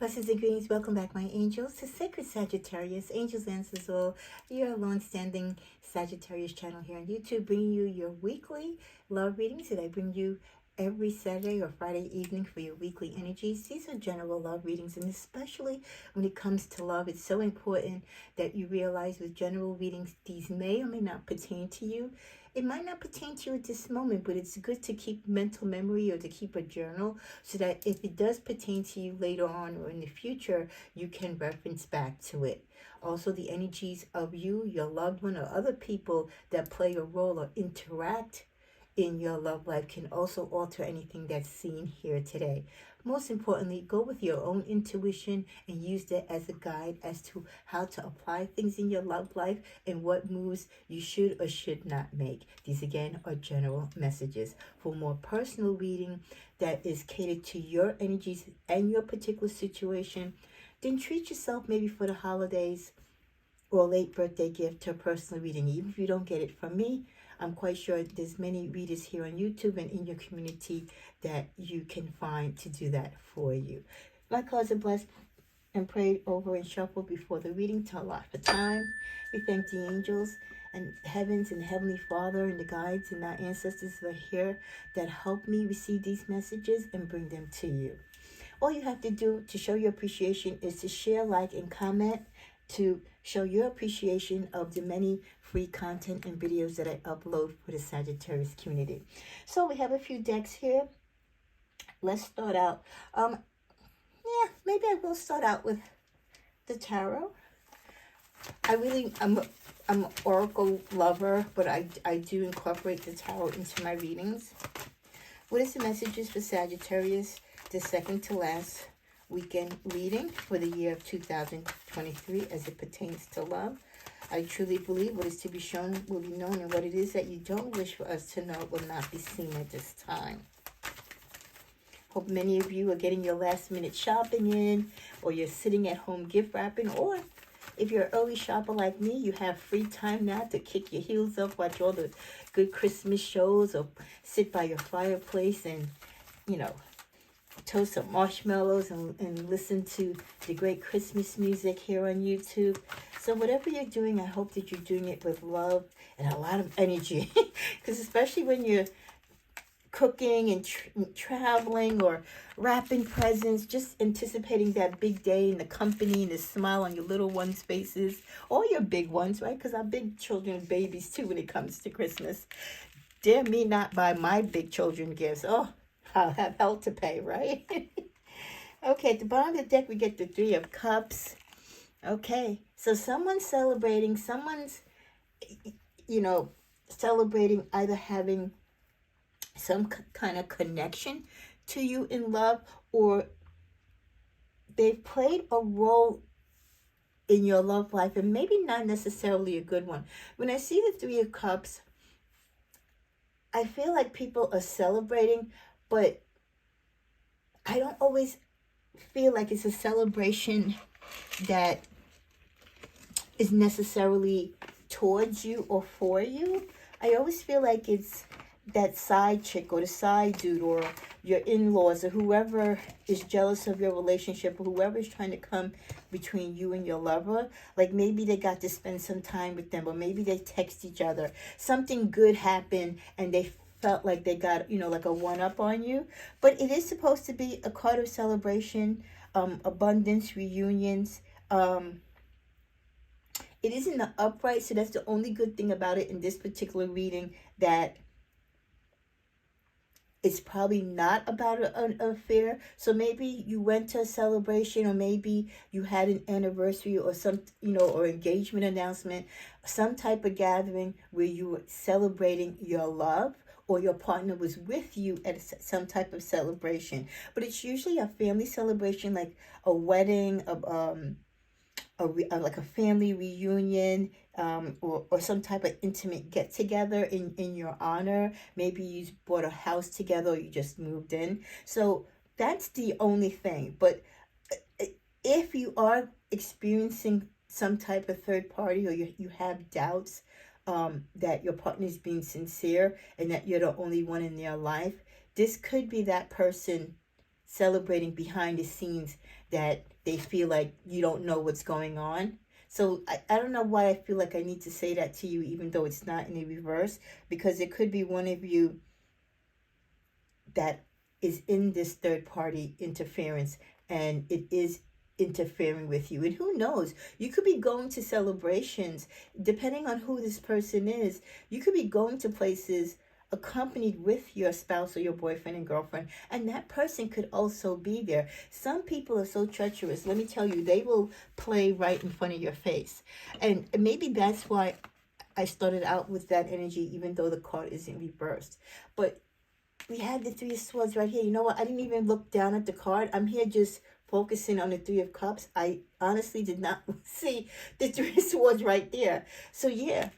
Blessings and greetings. Welcome back, my angels, to Sacred Sagittarius, Angels Answers All, your long-standing Sagittarius channel here on YouTube, bringing you your weekly love readings that I bring you every Saturday or Friday evening for your weekly energies. These are general love readings, and especially when it comes to love, it's so important that you realize with general readings, these may or may not pertain to you. It might not pertain to you at this moment, but it's good to keep mental memory or to keep a journal so that if it does pertain to you later on or in the future, you can reference back to it. Also, the energies of you, your loved one, or other people that play a role or interact in your love life can also alter anything that's seen here today. Most importantly, go with your own intuition and use that as a guide as to how to apply things in your love life and what moves you should or should not make. These again are general messages. For more personal reading that is catered to your energies and your particular situation, then treat yourself maybe for the holidays or a late birthday gift to a personal reading. Even if you don't get it from me, I'm quite sure there's many readers here on YouTube and in your community that you can find to do that for you. My cards are blessed and prayed over and shuffled before the reading to allot for time. We thank the angels and heavens and Heavenly Father and the guides and our ancestors that are here that help me receive these messages and bring them to you. All you have to do to show your appreciation is to share, like, and comment to show your appreciation of the many free content and videos that I upload for the Sagittarius community. So we have a few decks here. Let's start out. Maybe I will start out with the tarot. I'm an oracle lover, but I do incorporate the tarot into my readings. What is the messages for Sagittarius, the second to last weekend reading for the year of 2023 as it pertains to love? I truly believe what is to be shown will be known, and what it is that you don't wish for us to know will not be seen at this time. Hope many of you are getting your last minute shopping in, or you're sitting at home gift wrapping, or if you're an early shopper like me, you have free time now to kick your heels up, watch all the good Christmas shows, or sit by your fireplace and, toast some marshmallows and listen to the great Christmas music here on YouTube. So whatever you're doing, I hope that you're doing it with love and a lot of energy. Because especially when you're cooking and traveling or wrapping presents, just anticipating that big day and the company and the smile on your little ones' faces, or your big ones, right? Because our big children are babies too when it comes to Christmas. Dare me not buy my big children gifts. Oh, I'll have hell to pay, right? Okay, at the bottom of the deck, we get the Three of Cups. Okay, so someone's celebrating, celebrating either having some kind of connection to you in love, or they've played a role in your love life, and maybe not necessarily a good one. When I see the Three of Cups, I feel like people are celebrating, but I don't always feel like it's a celebration that is necessarily towards you or for you. I always feel like it's that side chick or the side dude or your in-laws or whoever is jealous of your relationship, or whoever is trying to come between you and your lover. Like maybe they got to spend some time with them, or maybe they text each other. Something good happened and they felt like they got, like a one-up on you. But it is supposed to be a card of celebration, abundance, reunions. It is in the upright, so that's the only good thing about it in this particular reading, that it's probably not about an affair. So maybe you went to a celebration, or maybe you had an anniversary or some, or engagement announcement, some type of gathering where you were celebrating your love, or your partner was with you at some type of celebration. But it's usually a family celebration, like a wedding, like a family reunion, or some type of intimate get together in your honor. Maybe you bought a house together, or you just moved in. So that's the only thing. But if you are experiencing some type of third party, or you have doubts that your partner is being sincere and that you're the only one in their life, this could be that person celebrating behind the scenes that they feel like you don't know what's going on. So I don't know why I feel like I need to say that to you, even though it's not in the reverse, because it could be one of you that is in this third party interference, and it is interfering with you. And who knows, you could be going to celebrations, depending on who this person is. You could be going to places accompanied with your spouse or your boyfriend and girlfriend, and that person could also be there. Some people are so treacherous, let me tell you, they will play right in front of your face. And maybe that's why I started out with that energy, even though the card isn't reversed. But we had the Three of Swords right here. You know what? I didn't even look down at the card. I'm here just focusing on the Three of Cups. I honestly did not see the Three of Swords right there. So yeah,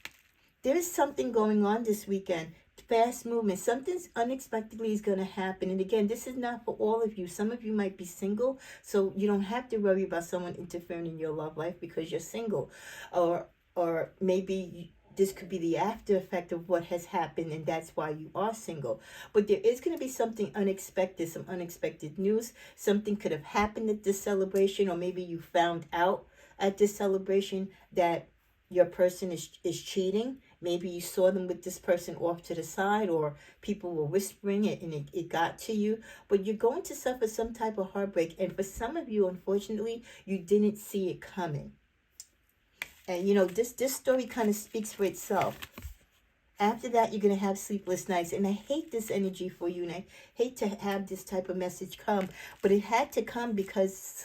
there is something going on this weekend. Fast movement. Something unexpectedly is going to happen. And again, this is not for all of you. Some of you might be single, so you don't have to worry about someone interfering in your love life because you're single. Or maybe this could be the after effect of what has happened, and that's why you are single. But there is going to be something unexpected, some unexpected news. Something could have happened at this celebration, or maybe you found out at this celebration that your person is cheating. Maybe you saw them with this person off to the side, or people were whispering it and it got to you. But you're going to suffer some type of heartbreak. And for some of you, unfortunately, you didn't see it coming. And you know, this story kind of speaks for itself. After that, you're going to have sleepless nights. And I hate this energy for you. And I hate to have this type of message come. But it had to come because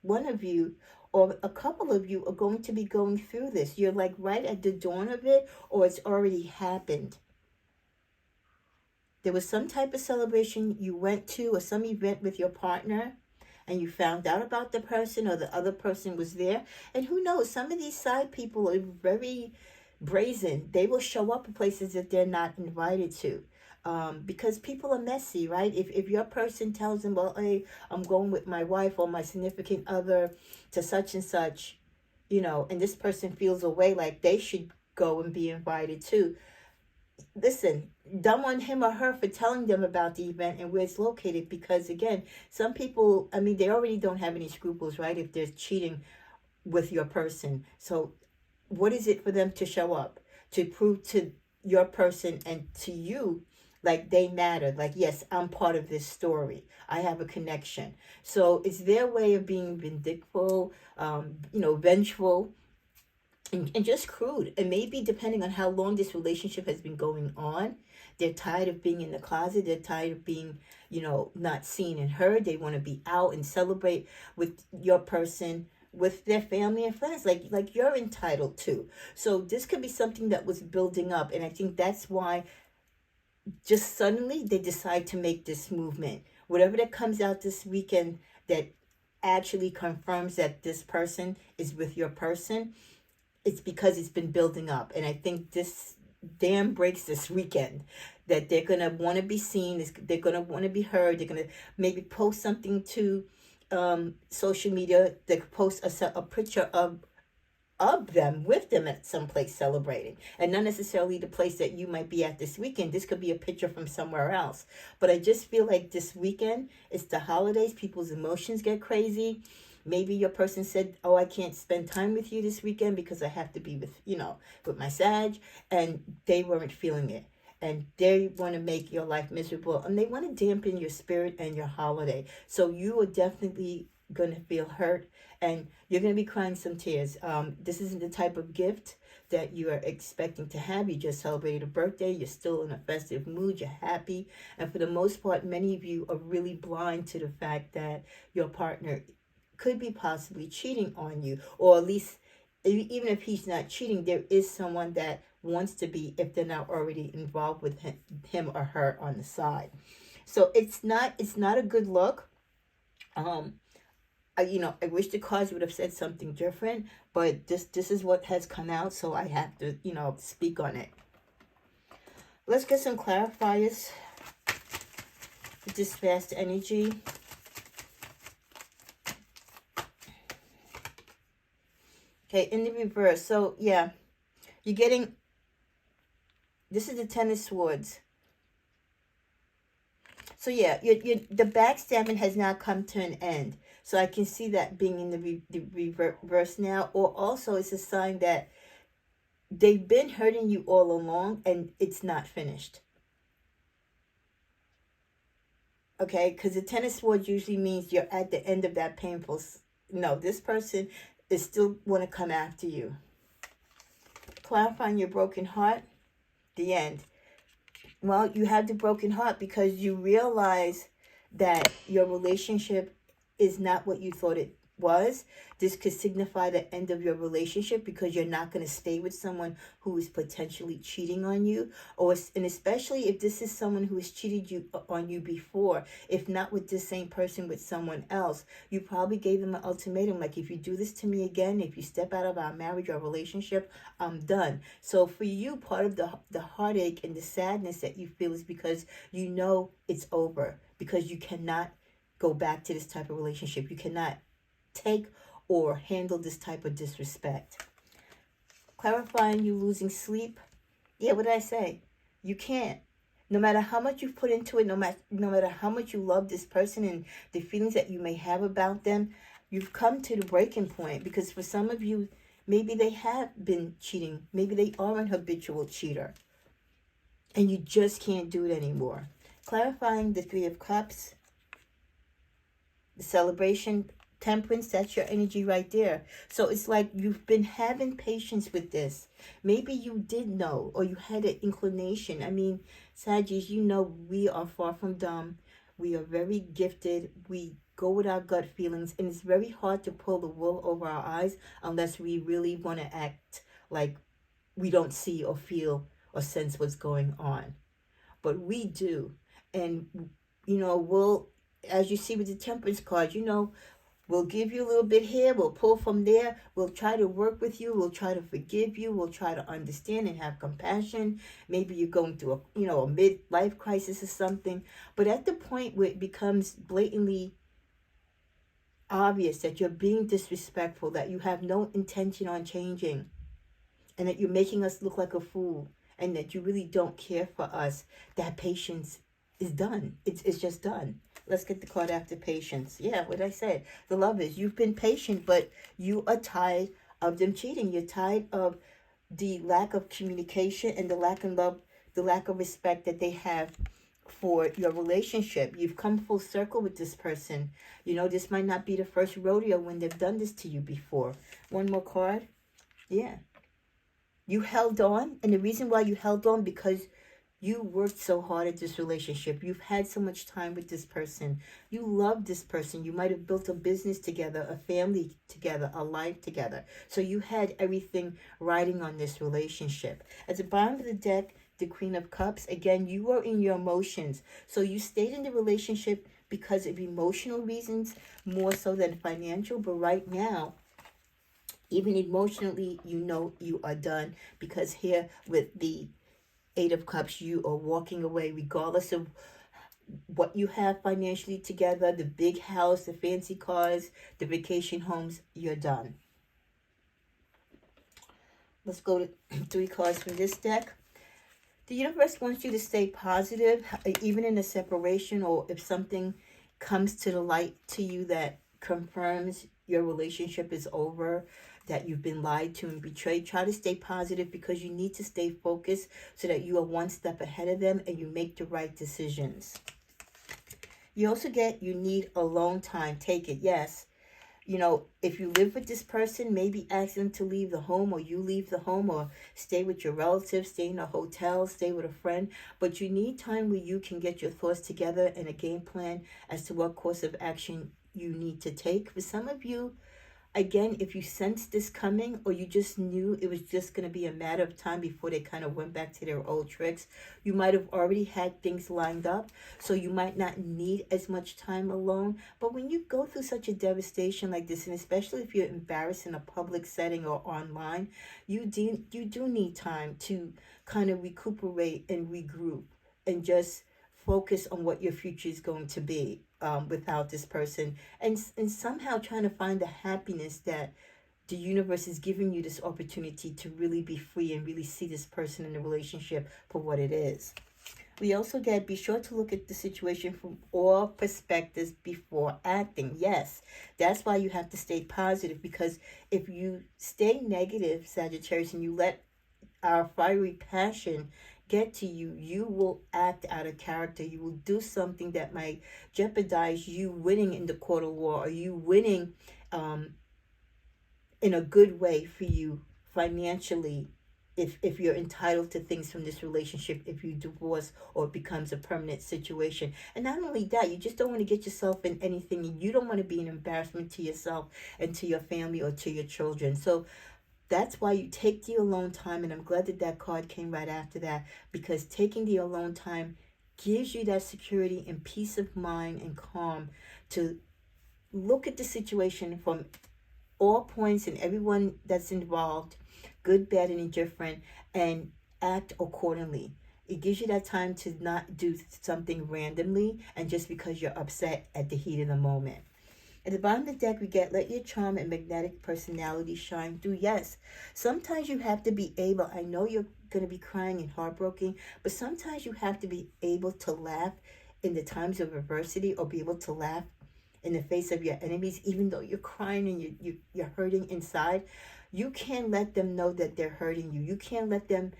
one of you or a couple of you are going to be going through this. You're like right at the dawn of it, or it's already happened. There was some type of celebration you went to, or some event with your partner, and you found out about the person, or the other person was there. And who knows, some of these side people are very brazen. They will show up in places that they're not invited to. Because people are messy, right? If your person tells them, well, hey, I'm going with my wife or my significant other to such and such, you know, and this person feels a way like they should go and be invited too. Listen, dumb on him or her for telling them about the event and where it's located, because again, some people, I mean, they already don't have any scruples, right? If they're cheating with your person. So what is it for them to show up to prove to your person and to you like they matter? Like, yes, I'm part of this story. I have a connection. So it's their way of being vindictive, vengeful, and just crude. And maybe depending on how long this relationship has been going on, they're tired of being in the closet. They're tired of being, not seen and heard. They want to be out and celebrate with your person, with their family and friends, like you're entitled to. So this could be something that was building up, and I think that's why just suddenly they decide to make this movement. Whatever that comes out this weekend that actually confirms that this person is with your person, it's because it's been building up. And I think this dam breaks this weekend, that they're going to want to be seen, they're going to want to be heard, they're going to maybe post something to social media. They could post a picture of them with them at some place celebrating, and not necessarily the place that you might be at this weekend. This could be a picture from somewhere else. But I just feel like this weekend, it's the holidays, people's emotions get crazy. Maybe your person said, oh, I can't spend time with you this weekend because I have to be with my Sag, and they weren't feeling it. And they want to make your life miserable, and they want to dampen your spirit and your holiday. So you are definitely going to feel hurt, and you're going to be crying some tears. This isn't the type of gift that you are expecting to have. You just celebrated a birthday. You're still in a festive mood. You're happy. And for the most part, many of you are really blind to the fact that your partner could be possibly cheating on you, or at least even if he's not cheating, there is someone that wants to be, if they're not already involved with him or her on the side. So it's not a good look. I wish the cards would have said something different, but this is what has come out, so I have to speak on it. Let's get some clarifiers with this fast energy. Okay, in the reverse. So, yeah, you're getting, this is the Ten of Swords. So yeah, the backstabbing has now come to an end. So I can see that being in the reverse now, or also it's a sign that they've been hurting you all along and it's not finished. Okay, because the Ten of Swords usually means you're at the end of that painful. No, this person is still want to come after you. Clarifying your broken heart. The end. Well, you have the broken heart because you realize that your relationship is not what you thought it was. This could signify the end of your relationship because you're not going to stay with someone who is potentially cheating on you, and especially if this is someone who has cheated you on you before. If not with this same person, with someone else, you probably gave them an ultimatum like, if you do this to me again, if you step out of our marriage or relationship, I'm done. So for you, part of the heartache and the sadness that you feel is because you know it's over, because you cannot go back to this type of relationship. You cannot take or handle this type of disrespect. Clarifying you losing sleep. Yeah, what did I say? You can't. No matter how much you've put into it, no matter how much you love this person and the feelings that you may have about them, you've come to the breaking point, because for some of you, maybe they have been cheating. Maybe they are an habitual cheater. And you just can't do it anymore. Clarifying the Three of Cups. The celebration, temperance, that's your energy right there. So it's like you've been having patience with this. Maybe you did know, or you had an inclination. I mean, Sagittarius, you know we are far from dumb. We are very gifted. We go with our gut feelings, and it's very hard to pull the wool over our eyes unless we really want to act like we don't see or feel or sense what's going on. But we do. And, we'll, as you see with the temperance card, we'll give you a little bit here, we'll pull from there, we'll try to work with you, we'll try to forgive you, we'll try to understand and have compassion. Maybe you're going through a midlife crisis or something. But at the point where it becomes blatantly obvious that you're being disrespectful, that you have no intention on changing, and that you're making us look like a fool, and that you really don't care for us, that patience is done. It's just done. Let's get the card after patience. Yeah, what I said. The Lovers. You've been patient, but you are tired of them cheating. You're tired of the lack of communication and the lack of love, the lack of respect that they have for your relationship. You've come full circle with this person. This might not be the first rodeo when they've done this to you before. One more card. Yeah. You held on, and the reason why you held on, because you worked so hard at this relationship. You've had so much time with this person. You love this person. You might have built a business together, a family together, a life together. So you had everything riding on this relationship. At the bottom of the deck, the Queen of Cups, again, you were in your emotions. So you stayed in the relationship because of emotional reasons, more so than financial. But right now, even emotionally, you are done, because here with the Eight of Cups, you are walking away regardless of what you have financially together, the big house, the fancy cars, the vacation homes. You're done. Let's go to 3 cards from this deck. The universe wants you to stay positive, even in a separation, or if something comes to the light to you that confirms your relationship is over, that you've been lied to and betrayed. Try to stay positive, because you need to stay focused so that you are one step ahead of them and you make the right decisions. You also you need alone time. Take it, yes. If you live with this person, maybe ask them to leave the home, or you leave the home, or stay with your relatives, stay in a hotel, stay with a friend. But you need time where you can get your thoughts together and a game plan as to what course of action you need to take. For some of you, again, if you sensed this coming, or you just knew it was just going to be a matter of time before they kind of went back to their old tricks, you might have already had things lined up, so you might not need as much time alone. But when you go through such a devastation like this, and especially if you're embarrassed in a public setting or online, you do need time to kind of recuperate and regroup and just focus on what your future is going to be without this person, and somehow trying to find the happiness that the universe is giving you, this opportunity to really be free and really see this person in the relationship for what it is. We also get, be sure to look at the situation from all perspectives before acting. Yes, that's why you have to stay positive, because if you stay negative, Sagittarius, and you let our fiery passion get to you, you will act out of character. You will do something that might jeopardize you winning in the court of law, or you winning um, in a good way for you financially, if you're entitled to things from this relationship, if you divorce or it becomes a permanent situation. And not only that, you just don't want to get yourself in anything, and you don't want to be an embarrassment to yourself and to your family or to your children. So that's why you take the alone time, and I'm glad that that card came right after that, because taking the alone time gives you that security and peace of mind and calm to look at the situation from all points and everyone that's involved, good, bad, and indifferent, and act accordingly. It gives you that time to not do something randomly and just because you're upset at the heat of the moment. At the bottom of the deck, we get, let your charm and magnetic personality shine through. Yes, sometimes you have to be able, I know you're going to be crying and heartbroken, but sometimes you have to be able to laugh in the times of adversity, or be able to laugh in the face of your enemies, even though you're crying and you're hurting inside. You can't let them know that they're hurting you. You can't let them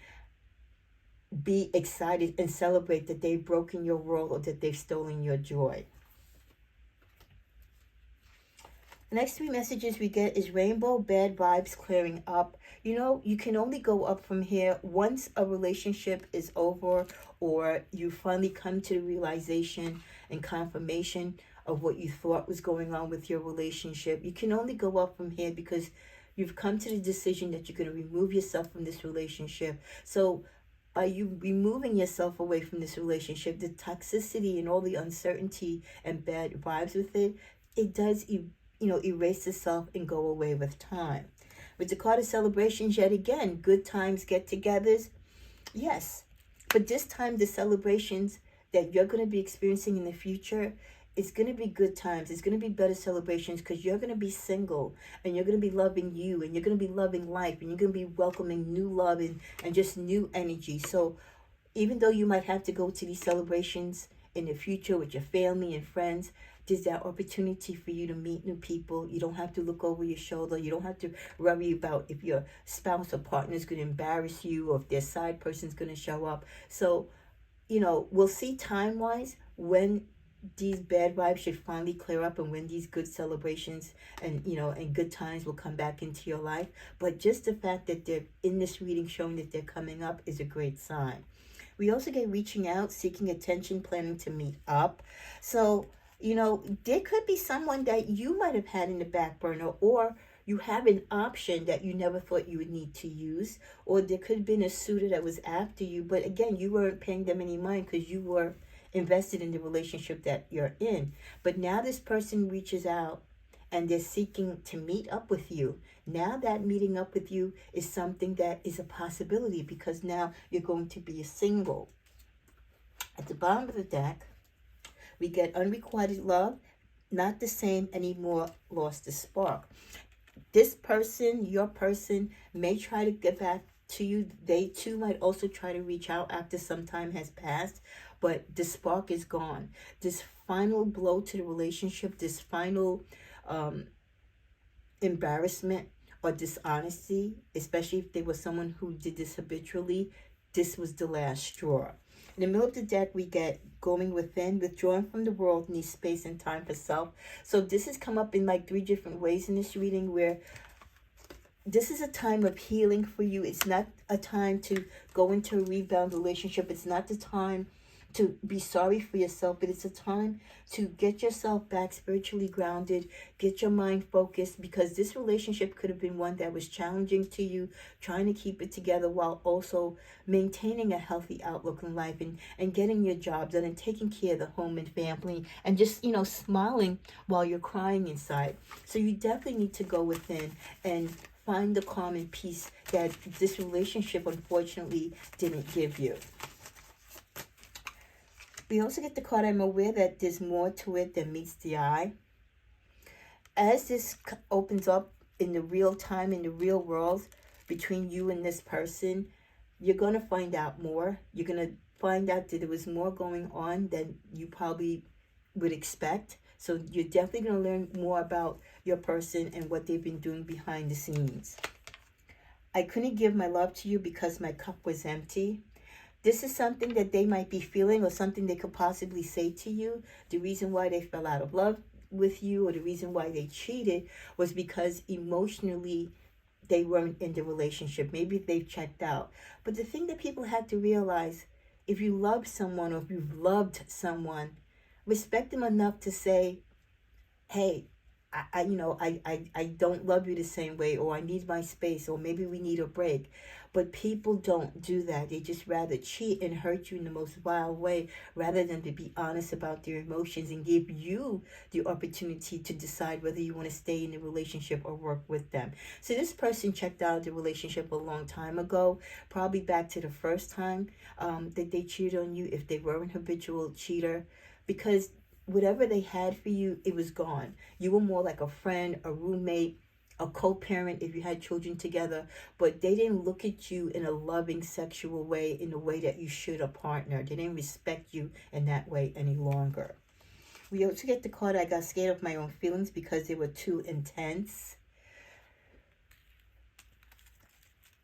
be excited and celebrate that they've broken your world or that they've stolen your joy. The next three messages we get is rainbow, bad vibes clearing up. You know, you can only go up from here once a relationship is over, or you finally come to the realization and confirmation of what you thought was going on with your relationship. You can only go up from here because you've come to the decision that you're going to remove yourself from this relationship. So by you removing yourself away from this relationship, the toxicity and all the uncertainty and bad vibes with it, it does erase itself and go away with time. With the card of celebrations, yet again, good times, get-togethers, yes. But this time, the celebrations that you're going to be experiencing in the future, it's going to be good times. It's going to be better celebrations, because you're going to be single, and you're going to be loving you, and you're going to be loving life, and you're going to be welcoming new love and just new energy. So even though you might have to go to these celebrations in the future with your family and friends, there's that opportunity for you to meet new people. You don't have to look over your shoulder. You don't have to worry about if your spouse or partner is going to embarrass you, or if their side person is going to show up. So, we'll see time-wise when these bad vibes should finally clear up, and when these good celebrations and good times will come back into your life. But just the fact that they're in this reading showing that they're coming up is a great sign. We also get reaching out, seeking attention, planning to meet up. So, there could be someone that you might have had in the back burner, or you have an option that you never thought you would need to use, or there could have been a suitor that was after you, but again, you weren't paying them any mind because you were invested in the relationship that you're in. But now this person reaches out and they're seeking to meet up with you. Now that meeting up with you is something that is a possibility, because now you're going to be single. At the bottom of the deck, we get unrequited love, not the same anymore, lost the spark. This person, your person, may try to get back to you. They too might also try to reach out after some time has passed, but the spark is gone. This final blow to the relationship, this final embarrassment or dishonesty, especially if there was someone who did this habitually, this was the last straw. In the middle of the deck, we get going within, withdrawing from the world, needs space and time for self. So this has come up in like 3 different ways in this reading, where this is a time of healing for you. It's not a time to go into a rebound relationship. It's not the time to be sorry for yourself, but it's a time to get yourself back spiritually grounded, get your mind focused, because this relationship could have been one that was challenging to you, trying to keep it together while also maintaining a healthy outlook in life, and getting your job done and taking care of the home and family, and just, smiling while you're crying inside. So you definitely need to go within and find the calm and peace that this relationship unfortunately didn't give you. We also get the card, I'm aware that there's more to it than meets the eye. As this opens up in the real time, in the real world, between you and this person, you're going to find out more. You're going to find out that there was more going on than you probably would expect. So you're definitely going to learn more about your person and what they've been doing behind the scenes. I couldn't give my love to you because my cup was empty. This is something that they might be feeling, or something they could possibly say to you. The reason why they fell out of love with you, or the reason why they cheated, was because emotionally they weren't in the relationship. Maybe they've checked out. But the thing that people have to realize, if you love someone, or if you've loved someone, respect them enough to say, hey, I don't love you the same way, or I need my space, or maybe we need a break. But people don't do that. They just rather cheat and hurt you in the most vile way, rather than to be honest about their emotions and give you the opportunity to decide whether you want to stay in the relationship or work with them. So this person checked out of the relationship a long time ago, probably back to the first time that they cheated on you, if they were an habitual cheater, because whatever they had for you, it was gone. You were more like a friend, a roommate, a co-parent if you had children together, but they didn't look at you in a loving, sexual way, in the way that you should a partner. They didn't respect you in that way any longer. We also get the card, I got scared of my own feelings because they were too intense.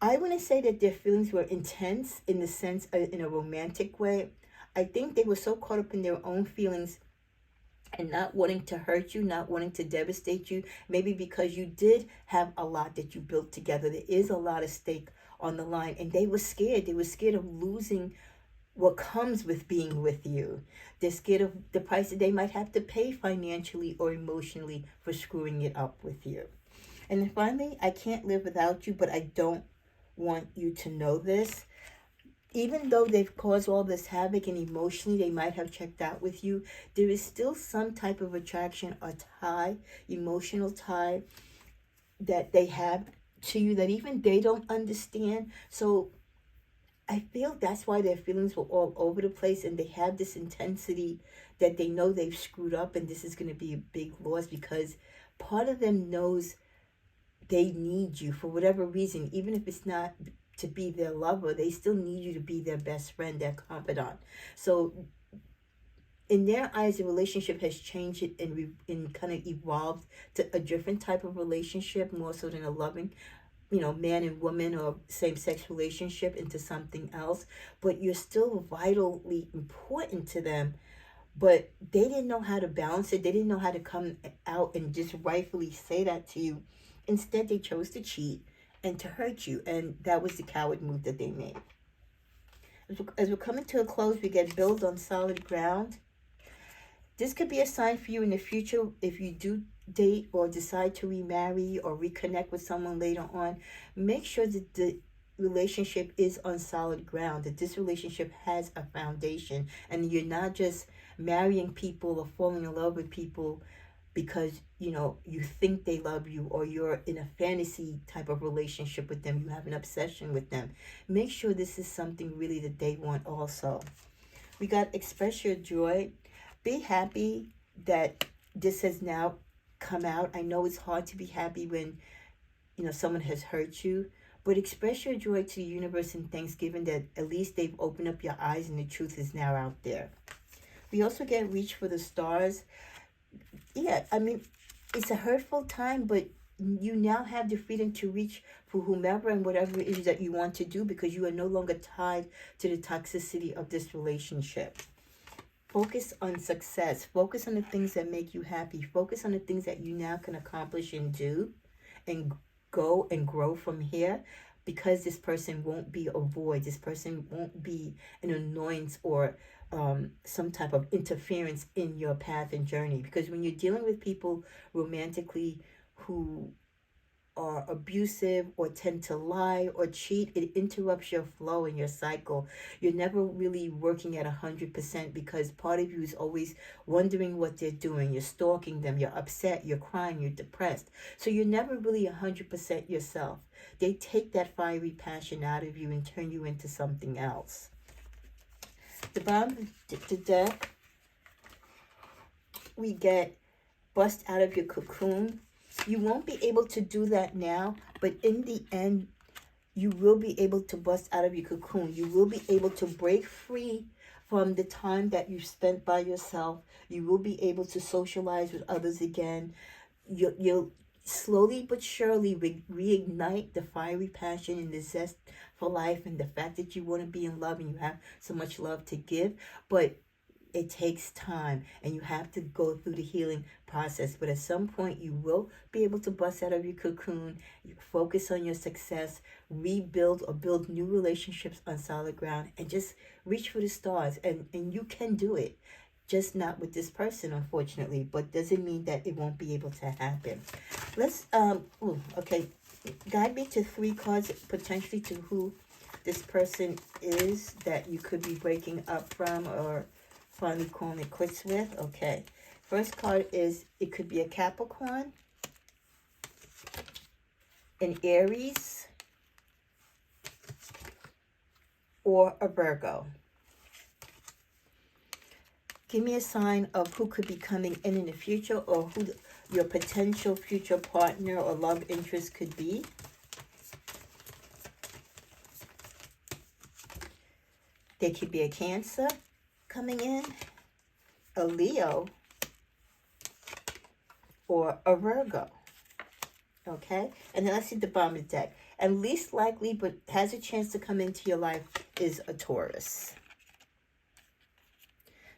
I wouldn't say that their feelings were intense in the sense, in a romantic way. I think they were so caught up in their own feelings and not wanting to hurt you, not wanting to devastate you, maybe because you did have a lot that you built together. There is a lot of stake on the line, and they were scared. They were scared of losing what comes with being with you. They're scared of the price that they might have to pay financially or emotionally for screwing it up with you. And then finally, I can't live without you, but I don't want you to know this. Even though they've caused all this havoc and emotionally they might have checked out with you, there is still some type of attraction, a tie, emotional tie that they have to you that even they don't understand. So I feel that's why their feelings were all over the place, and they have this intensity that they know they've screwed up and this is going to be a big loss, because part of them knows they need you for whatever reason, even if it's not to be their lover, they still need you to be their best friend, their confidant. So in their eyes, the relationship has changed it and kind of evolved to a different type of relationship, more so than a loving, man and woman or same-sex relationship, into something else. But you're still vitally important to them. But they didn't know how to balance it. They didn't know how to come out and just rightfully say that to you. Instead, they chose to cheat and to hurt you, and that was the coward move that they made. As we're coming to a close, we get build on solid ground. This could be a sign for you in the future if you do date or decide to remarry or reconnect with someone later on. Make sure that the relationship is on solid ground, that this relationship has a foundation, and you're not just marrying people or falling in love with people because you think they love you, or you're in a fantasy type of relationship with them, you have an obsession with them. Make sure this is something really that they want also. We got express your joy. Be happy that this has now come out. I know it's hard to be happy when someone has hurt you, but express your joy to the universe in thanksgiving that at least they've opened up your eyes and the truth is now out there. We also get reach for the stars. Yeah, I mean, it's a hurtful time, but you now have the freedom to reach for whomever and whatever it is that you want to do, because you are no longer tied to the toxicity of this relationship. Focus on success. Focus on the things that make you happy. Focus on the things that you now can accomplish and do and go and grow from here, because this person won't be a void. This person won't be an annoyance or some type of interference in your path and journey. Because when you're dealing with people romantically who are abusive or tend to lie or cheat, it interrupts your flow and your cycle. You're never really working at 100%, because part of you is always wondering what they're doing. You're stalking them. You're upset. You're crying. You're depressed. So you're never really 100% yourself. They take that fiery passion out of you and turn you into something else. The bottom of the deck, we get bust out of your cocoon. You won't be able to do that now, but in the end, you will be able to bust out of your cocoon. You will be able to break free from the time that you spent by yourself. You will be able to socialize with others again. You'll slowly but surely reignite the fiery passion and the zest for life, and the fact that you want to be in love and you have so much love to give. But it takes time, and you have to go through the healing process. But at some point, you will be able to bust out of your cocoon, focus on your success, rebuild or build new relationships on solid ground, and just reach for the stars. And you can do it. Just not with this person, unfortunately, but doesn't mean that it won't be able to happen. Let's, okay, guide me to 3 cards, potentially to who this person is that you could be breaking up from or finally calling it quits with. Okay, first card is, it could be a Capricorn, an Aries, or a Virgo. Give me a sign of who could be coming in the future, or who your potential future partner or love interest could be. There could be a Cancer coming in, a Leo, or a Virgo. Okay? And then let's see the bottom of the deck. And least likely, but has a chance to come into your life, is a Taurus.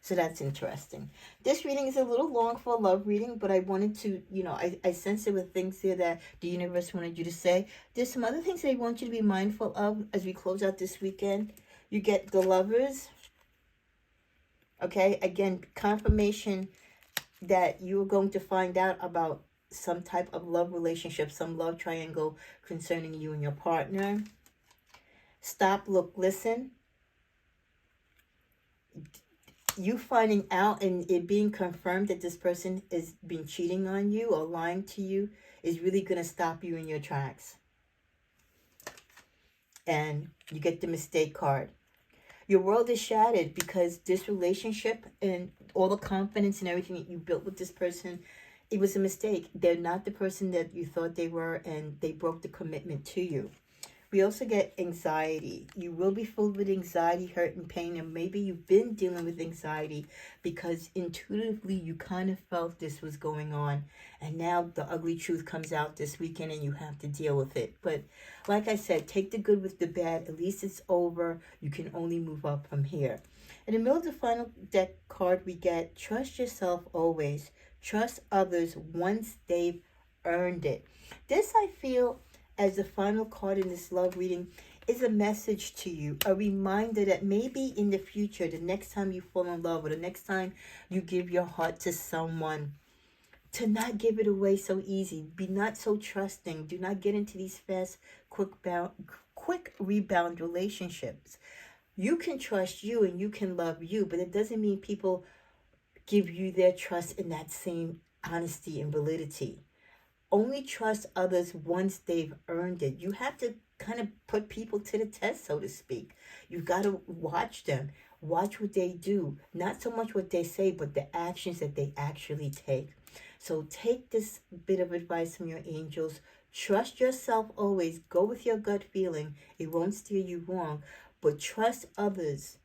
So that's interesting. This reading is a little long for a love reading, but I wanted to, I sense there were things there that the universe wanted you to say. There's some other things that I want you to be mindful of as we close out this weekend. You get the Lovers. Okay, again, confirmation that you're going to find out about some type of love relationship, some love triangle concerning you and your partner. Stop, look, listen. You finding out and it being confirmed that this person is been cheating on you or lying to you is really going to stop you in your tracks. And you get the mistake card. Your world is shattered because this relationship and all the confidence and everything that you built with this person, it was a mistake. They're not the person that you thought they were, and they broke the commitment to you. We also get anxiety. You will be filled with anxiety, hurt, and pain, and maybe you've been dealing with anxiety because intuitively you kind of felt this was going on, and now the ugly truth comes out this weekend and you have to deal with it. But like I said, take the good with the bad. At least it's over. You can only move up from here. In the middle of the final deck card, we get trust yourself always. Trust others once they've earned it. This, I feel, as the final card in this love reading, is a message to you, a reminder that maybe in the future, the next time you fall in love or the next time you give your heart to someone, to not give it away so easy. Be not so trusting. Do not get into these fast, quick rebound relationships. You can trust you and you can love you, but it doesn't mean people give you their trust in that same honesty and validity. Only trust others once they've earned it. You have to kind of put people to the test, so to speak. You've got to watch them. Watch what they do. Not so much what they say, but the actions that they actually take. So take this bit of advice from your angels. Trust yourself always. Go with your gut feeling. It won't steer you wrong. But trust others.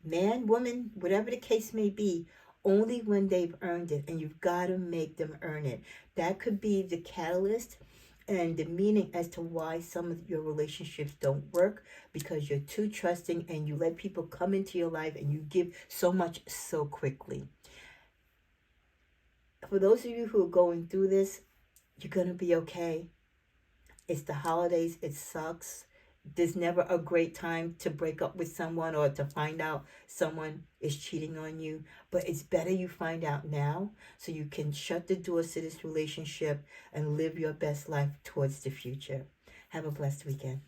Man, woman, whatever the case may be, only when they've earned it, and you've got to make them earn it. That could be the catalyst and the meaning as to why some of your relationships don't work, because you're too trusting and you let people come into your life and you give so much so quickly. For those of you who are going through this, you're going to be okay. It's the holidays. It sucks. There's never a great time to break up with someone or to find out someone is cheating on you. But it's better you find out now so you can shut the doors to this relationship and live your best life towards the future. Have a blessed weekend.